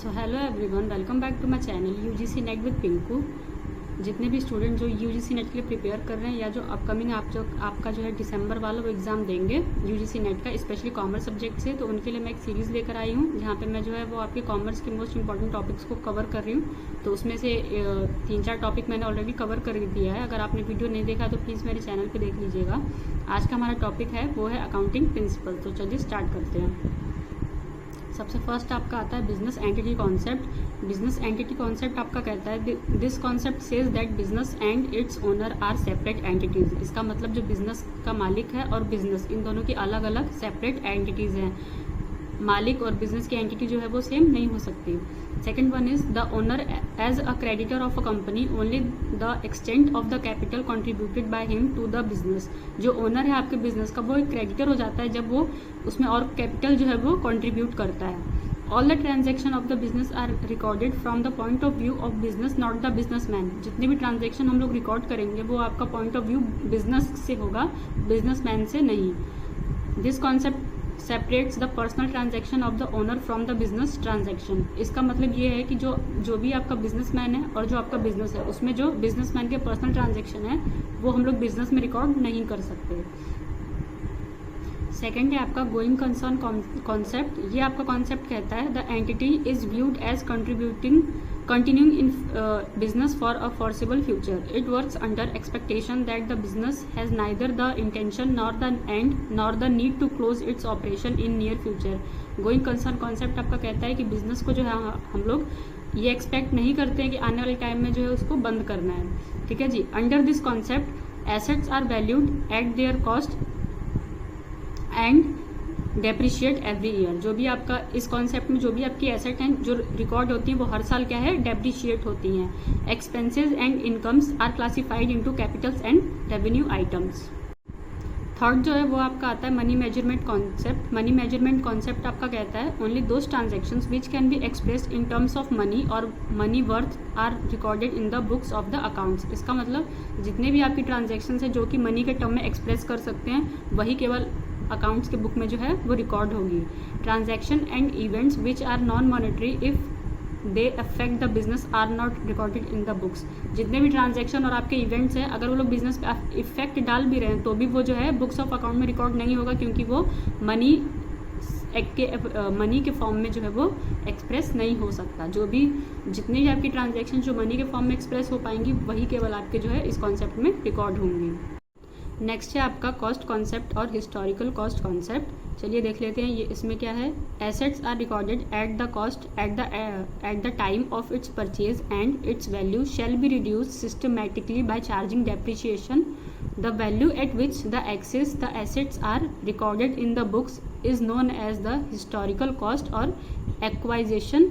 So hello everyone, welcome back to my channel UGC NET with Pinku. जितने भी student जो UGC net के लिए प्रिपेयर कर रहे हैं या जो अपकमिंग आपका जो है दिसंबर वाला वो एग्ज़ाम देंगे यूजीसी नेट का, स्पेशली कॉमर्स सब्जेक्ट से, तो उनके लिए मैं एक सीरीज़ लेकर आई हूँ जहाँ पे मैं जो है वो आपके कॉमर्स के मोस्ट इंपॉर्टेंट टॉपिक्स को कवर कर रही हूँ। तो उसमें से 3-4 टॉपिक मैंने ऑलरेडी कवर कर दिया है। अगर आपने वीडियो नहीं देखा तो प्लीज़ मेरे चैनल पर देख लीजिएगा। आज का हमारा टॉपिक है वो है अकाउंटिंग प्रिंसिपल। तो चलिए स्टार्ट करते हैं। सबसे फर्स्ट आपका आता है business entity concept. Business entity concept आपका कहता है this concept says that business and its owner are separate entities. इसका मतलब जो बिजनेस का मालिक है और बिजनेस, इन दोनों की अलग अलग सेपरेट एंटिटीज हैं। मालिक और बिजनेस की एंटिटी जो है वो सेम नहीं हो सकती। Second one is the owner as a creditor of a company only the extent of the capital contributed by him to the business. जो ओनर है आपके बिजनेस का वो एक क्रेडिटर हो जाता है जब वो उसमें और कैपिटल जो है वो कॉन्ट्रीब्यूट करता है। All the transaction of the business are recorded from the point of view of business not the businessman. जितने भी ट्रांजेक्शन हम लोग रिकॉर्ड करेंगे वो आपका पॉइंट ऑफ व्यू बिजनेस से होगा, बिजनेसमैन से नहीं। This concept separates the personal transaction of the owner from the business transaction. इसका मतलब ये है कि जो भी आपका बिजनेसमैन है और जो आपका बिजनेस है उसमें जो बिजनेसमैन के पर्सनल ट्रांजेक्शन है वो हम लोग बिजनेस में रिकॉर्ड नहीं कर सकते। सेकेंड है आपका गोइंग कंसर्न कॉन्सेप्ट। ये आपका कॉन्सेप्ट कहता है the entity is viewed as continuing in business for a foreseeable future. It works under expectation that the business has neither the intention nor the end nor the need to close its operation in near future. Going concern concept आपका कहता है कि business को जो है हम लोग ये एक्सपेक्ट नहीं करते हैं कि आने वाले टाइम में जो है उसको बंद करना है। ठीक है जी। Under this concept assets are valued at their cost and depreciate every year. जो भी आपका इस कॉन्सेप्ट में जो भी आपकी एसेट हैं जो रिकॉर्ड होती हैं वो हर साल क्या है, डेप्रिशिएट होती हैं। Expenses and incomes are classified into capitals and revenue items. Third जो है वो आपका आता है money measurement concept. Money measurement concept आपका कहता है only those transactions which can be expressed in terms of money और money worth are recorded in the books of the accounts. इसका मतलब जितने भी आपकी ट्रांजेक्शन है जो कि मनी के टर्म में एक्सप्रेस कर सकते हैं वही केवल अकाउंट्स के बुक में जो है वो रिकॉर्ड होगी। Transaction and events which are non monetary if they affect the business are not recorded in the books. जितने भी ट्रांजैक्शन और आपके इवेंट्स हैं अगर वो लोग बिजनेस पे इफेक्ट डाल भी रहे हैं तो भी वो जो है बुक्स ऑफ अकाउंट में रिकॉर्ड नहीं होगा, क्योंकि वो मनी के फॉर्म में जो है वो एक्सप्रेस नहीं हो सकता। जो भी जितनी भी आपकी ट्रांजैक्शन जो मनी के फॉर्म में एक्सप्रेस हो पाएंगी वही केवल आपके जो है इस कॉन्सेप्ट में रिकॉर्ड होंगी। नेक्स्ट है आपका कॉस्ट कॉन्सेप्ट और हिस्टोरिकल कॉस्ट कॉन्सेप्ट। चलिए देख लेते हैं ये इसमें क्या है। Assets are recorded at the cost at the time of its purchase and its value shall be reduced systematically by charging depreciation. The value at which the access the assets are recorded in the books is known as the historical cost और acquisition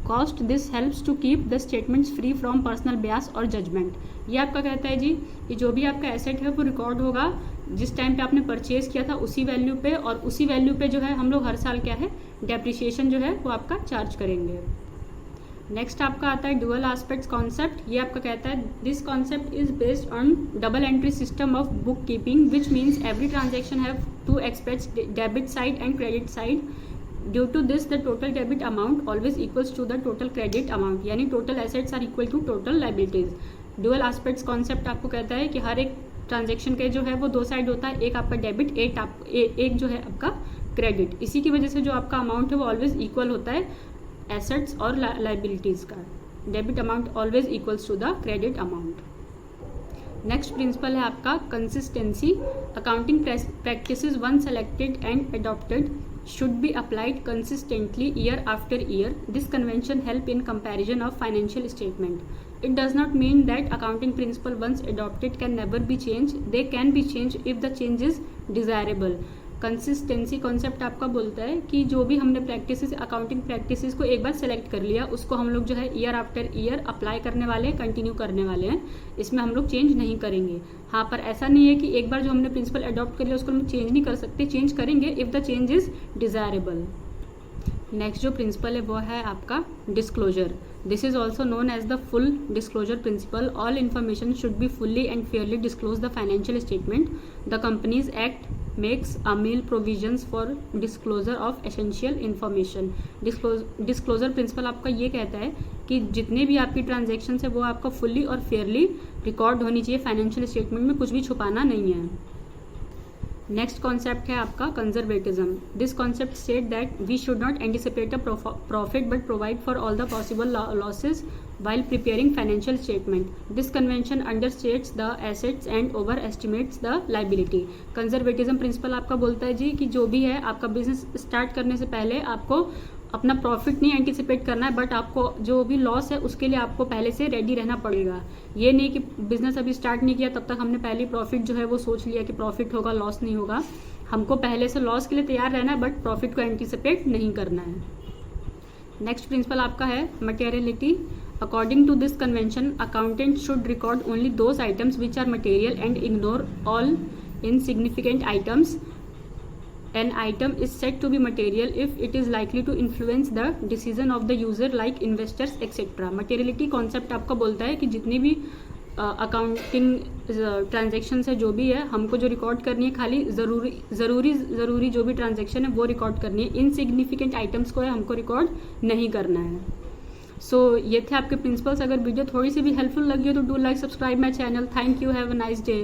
cost. This helps to keep the statements free from personal Beas और judgement. ये आपका कहता है जी कि जो भी आपका एसेट है वो रिकॉर्ड होगा जिस टाइम पे आपने परचेज किया था उसी वैल्यू पे, और उसी वैल्यू पे जो है हम लोग हर साल क्या है डेप्रिसिएशन जो है वो आपका चार्ज करेंगे। नेक्स्ट आपका आता है डुअल एस्पेक्ट्स कॉन्सेप्ट। ये आपका कहता है this concept is based on double entry system of book keeping which means every transaction have two aspects debit side and credit side. Due to this the total debit amount always equals to the total credit amount, यानी total assets are equal to total liabilities. Dual aspects concept आपको कहता है कि हर एक transaction के जो है वो दो साइड होता है, एक आपका डेबिट एक जो है आपका क्रेडिट। इसी की वजह से जो आपका अमाउंट है वो ऑलवेज इक्वल होता है एसेट्स और लाइबिलिटीज का। Debit amount always equals to the credit amount. Next principle है आपका consistency. Accounting practices one selected and adopted should be applied consistently year after year. This convention help in comparison of financial statement. It does not mean that accounting principle once adopted can never be changed. They can be changed if the change is desirable. Consistency concept आपका बोलता है कि जो भी हमने practices accounting practices को एक बार select कर लिया उसको हम लोग जो है ईयर आफ्टर ईयर अप्लाई करने वाले हैं, कंटिन्यू करने वाले हैं। इसमें हम लोग चेंज नहीं करेंगे। हाँ, पर ऐसा नहीं है कि एक बार जो हमने प्रिंसिपल अडॉप्ट कर लिया उसको हम चेंज नहीं कर सकते, चेंज करेंगे if the change is desirable. Next जो प्रिंसिपल है वो है आपका disclosure. This is also known as the full disclosure principle. All information should be fully and fairly disclose the financial statement. The companies act makes ample provisions for disclosure of essential information. Disclosure principle आपका ये कहता है कि जितने भी आपकी transaction है वो आपका फुल्ली और फेयरली रिकॉर्ड होनी चाहिए, फाइनेंशियल स्टेटमेंट में कुछ भी छुपाना नहीं है। नेक्स्ट कॉन्सेप्ट है आपका conservatism. This concept state that we should not anticipate a profit but provide for all the possible losses while preparing financial statement. This convention understates the assets and overestimates the liability. Conservatism principle आपका बोलता है जी कि जो भी है आपका business start करने से पहले आपको अपना प्रॉफिट नहीं एंटिसिपेट करना है, बट आपको जो भी लॉस है उसके लिए आपको पहले से रेडी रहना पड़ेगा। ये नहीं कि बिजनेस अभी स्टार्ट नहीं किया तब तक हमने पहले प्रॉफिट जो है वो सोच लिया कि प्रॉफिट होगा, लॉस नहीं होगा। हमको पहले से लॉस के लिए तैयार रहना है, बट प्रॉफिट को एंटिसिपेट नहीं करना है। नेक्स्ट प्रिंसिपल आपका है materiality. According to this convention, accountants should record only those items which are material and ignore all insignificant items. An item is said to be material if it is likely to influence the decision of the user like investors etc. Materiality concept आपका बोलता है कि जितनी भी accounting transaction है जो भी है हमको जो रिकॉर्ड करनी है खाली ज़रूरी जो भी ट्रांजेक्शन है वो रिकॉर्ड करनी है, इनसिग्निफिकेंट आइटम्स को है हमको रिकॉर्ड नहीं करना है। सो ये थे आपके प्रिंसिपल्स। अगर वीडियो थोड़ी सी भी हेल्पफुल लगी हो तो do like subscribe my channel. Thank you, have a nice day.